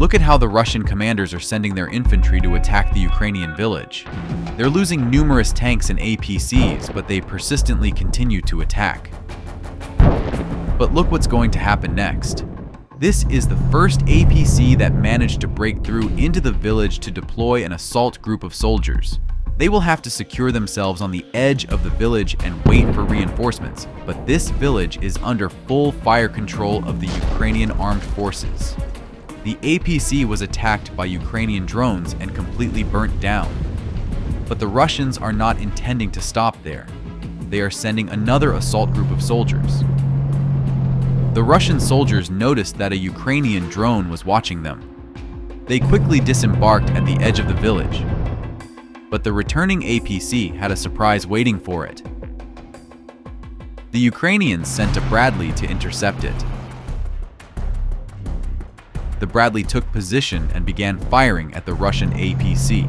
Look at how the Russian commanders are sending their infantry to attack the Ukrainian village. They're losing numerous tanks and APCs, but they persistently continue to attack. But look what's going to happen next. This is the first APC that managed to break through into the village to deploy an assault group of soldiers. They will have to secure themselves on the edge of the village and wait for reinforcements, but this village is under full fire control of the Ukrainian armed forces. The APC was attacked by Ukrainian drones and completely burnt down. But the Russians are not intending to stop there. They are sending another assault group of soldiers. The Russian soldiers noticed that a Ukrainian drone was watching them. They quickly disembarked at the edge of the village. But the returning APC had a surprise waiting for it. The Ukrainians sent a Bradley to intercept it. The Bradley took position and began firing at the Russian APC.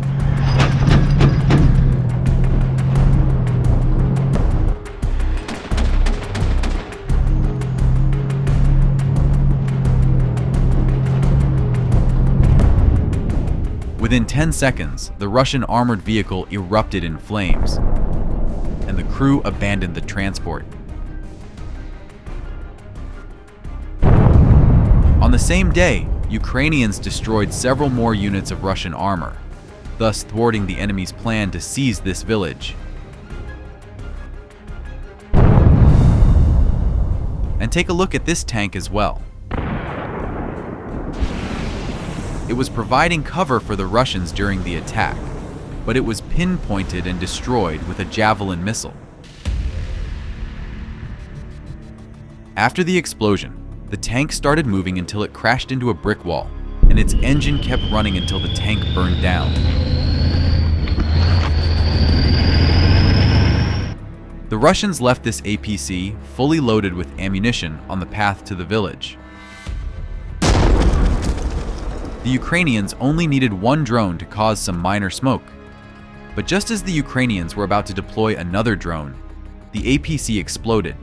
Within 10 seconds, the Russian armored vehicle erupted in flames, and the crew abandoned the transport. On the same day, Ukrainians destroyed several more units of Russian armor, thus thwarting the enemy's plan to seize this village. And take a look at this tank as well. It was providing cover for the Russians during the attack, but it was pinpointed and destroyed with a Javelin missile. After the explosion, the tank started moving until it crashed into a brick wall, and its engine kept running until the tank burned down. The Russians left this APC fully loaded with ammunition on the path to the village. The Ukrainians only needed one drone to cause some minor smoke. But just as the Ukrainians were about to deploy another drone, the APC exploded.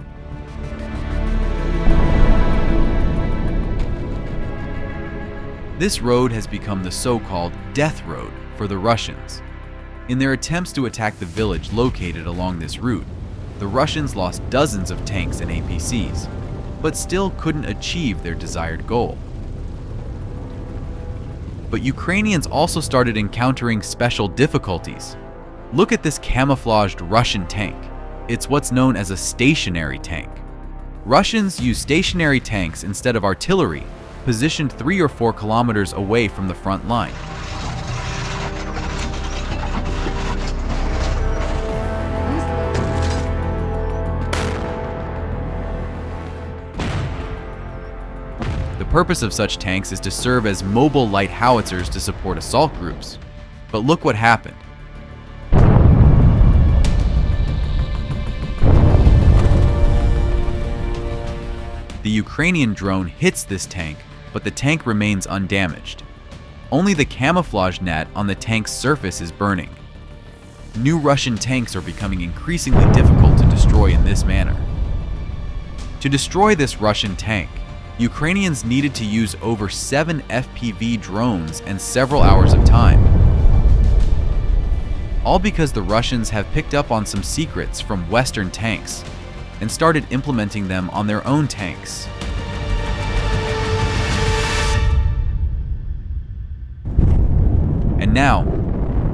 This road has become the so-called death road for the Russians. In their attempts to attack the village located along this route, the Russians lost dozens of tanks and APCs, but still couldn't achieve their desired goal. But Ukrainians also started encountering special difficulties. Look at this camouflaged Russian tank. It's what's known as a stationary tank. Russians use stationary tanks instead of artillery, positioned 3 or 4 kilometers away from the front line. The purpose of such tanks is to serve as mobile light howitzers to support assault groups. But look what happened. The Ukrainian drone hits this tank, but the tank remains undamaged. Only the camouflage net on the tank's surface is burning. New Russian tanks are becoming increasingly difficult to destroy in this manner. To destroy this Russian tank, Ukrainians needed to use over 7 FPV drones and several hours of time. All because the Russians have picked up on some secrets from Western tanks and started implementing them on their own tanks. And now,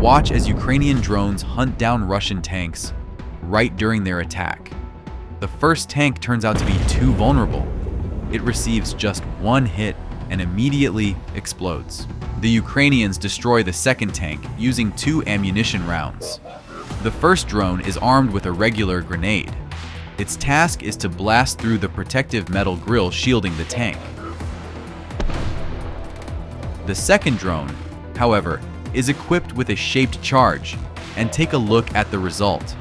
watch as Ukrainian drones hunt down Russian tanks right during their attack. The first tank turns out to be too vulnerable. It receives just one hit and immediately explodes. The Ukrainians destroy the second tank using 2 ammunition rounds. The first drone is armed with a regular grenade. Its task is to blast through the protective metal grille shielding the tank. The second drone, however, is equipped with a shaped charge, and take a look at the result.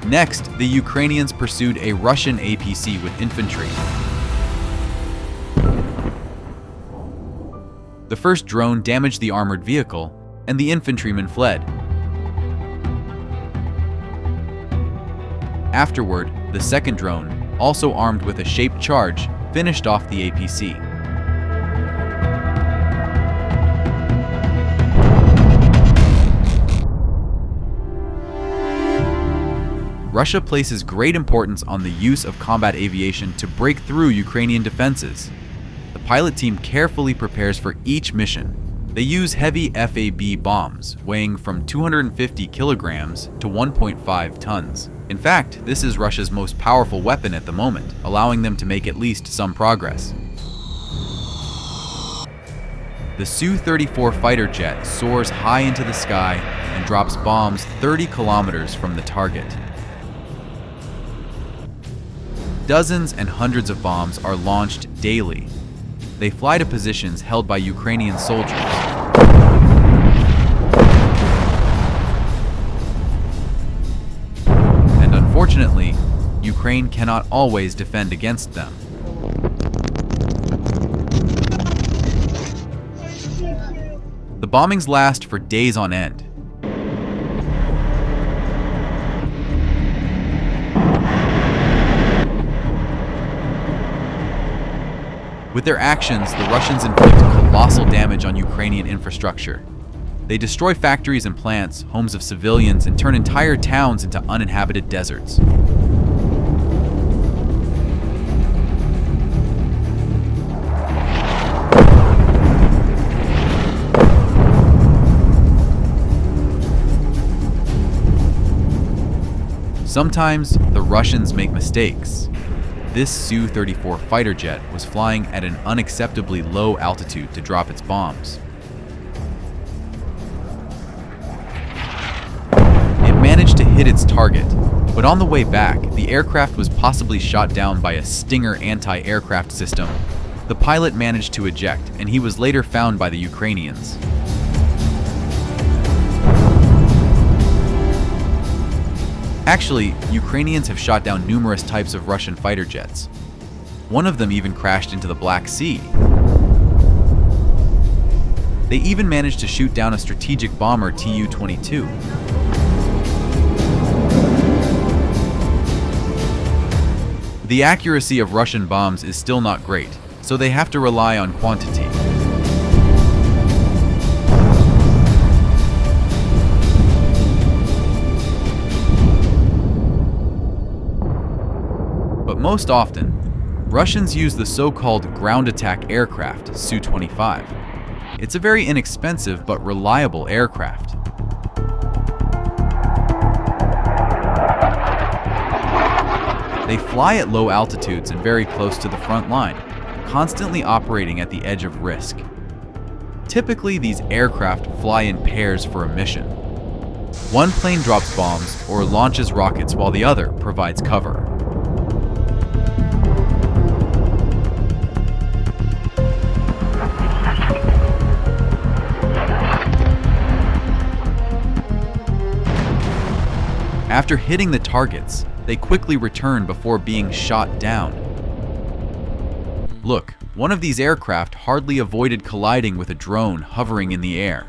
Next, the Ukrainians pursued a Russian APC with infantry. The first drone damaged the armored vehicle, and the infantrymen fled. Afterward, the second drone, also armed with a shaped charge, finished off the APC. Russia places great importance on the use of combat aviation to break through Ukrainian defenses. The pilot team carefully prepares for each mission. They use heavy FAB bombs, weighing from 250 kilograms to 1.5 tons. In fact, this is Russia's most powerful weapon at the moment, allowing them to make at least some progress. The Su-34 fighter jet soars high into the sky and drops bombs 30 kilometers from the target. Dozens and hundreds of bombs are launched daily. They fly to positions held by Ukrainian soldiers. And unfortunately, Ukraine cannot always defend against them. The bombings last for days on end. With their actions, the Russians inflict colossal damage on Ukrainian infrastructure. They destroy factories and plants, homes of civilians, and turn entire towns into uninhabited deserts. Sometimes, the Russians make mistakes. This Su-34 fighter jet was flying at an unacceptably low altitude to drop its bombs. It managed to hit its target, but on the way back, the aircraft was possibly shot down by a Stinger anti-aircraft system. The pilot managed to eject, and he was later found by the Ukrainians. Actually, Ukrainians have shot down numerous types of Russian fighter jets. One of them even crashed into the Black Sea. They even managed to shoot down a strategic bomber Tu-22. The accuracy of Russian bombs is still not great, so they have to rely on quantity. But most often, Russians use the so-called ground attack aircraft, Su-25. It's a very inexpensive but reliable aircraft. They fly at low altitudes and very close to the front line, constantly operating at the edge of risk. Typically, these aircraft fly in pairs for a mission. One plane drops bombs or launches rockets while the other provides cover. After hitting the targets, they quickly return before being shot down. Look, one of these aircraft hardly avoided colliding with a drone hovering in the air.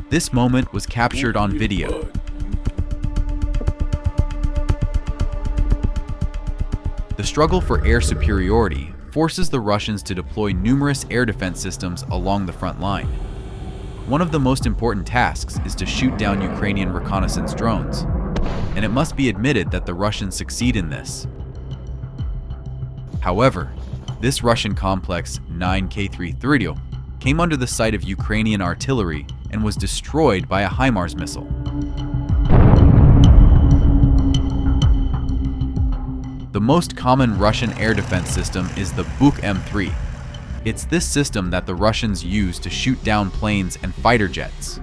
This moment was captured on video. The struggle for air superiority forces the Russians to deploy numerous air defense systems along the front line. One of the most important tasks is to shoot down Ukrainian reconnaissance drones. And it must be admitted that the Russians succeed in this. However, this Russian complex 9K330 came under the sight of Ukrainian artillery and was destroyed by a HIMARS missile. The most common Russian air defense system is the Buk M3. It's this system that the Russians use to shoot down planes and fighter jets.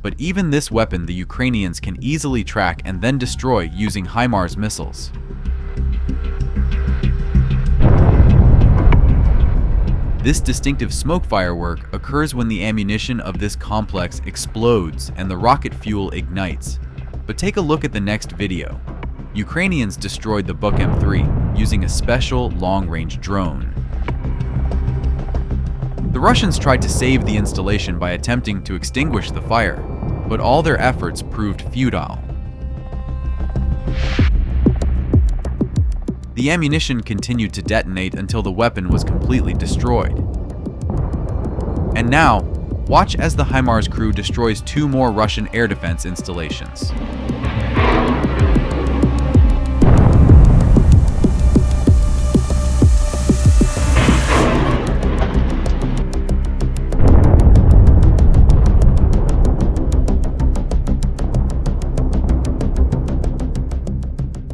But even this weapon the Ukrainians can easily track and then destroy using HIMARS missiles. This distinctive smoke firework occurs when the ammunition of this complex explodes and the rocket fuel ignites. But take a look at the next video. Ukrainians destroyed the Buk M3 using a special long-range drone. The Russians tried to save the installation by attempting to extinguish the fire, but all their efforts proved futile. The ammunition continued to detonate until the weapon was completely destroyed. And now, watch as the HIMARS crew destroys 2 more Russian air defense installations.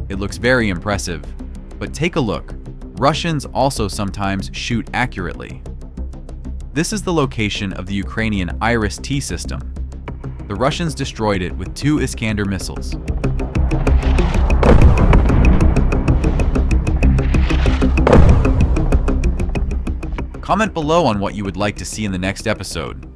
It looks very impressive, but take a look. Russians also sometimes shoot accurately. This is the location of the Ukrainian Iris-T system. The Russians destroyed it with 2 Iskander missiles. Comment below on what you would like to see in the next episode.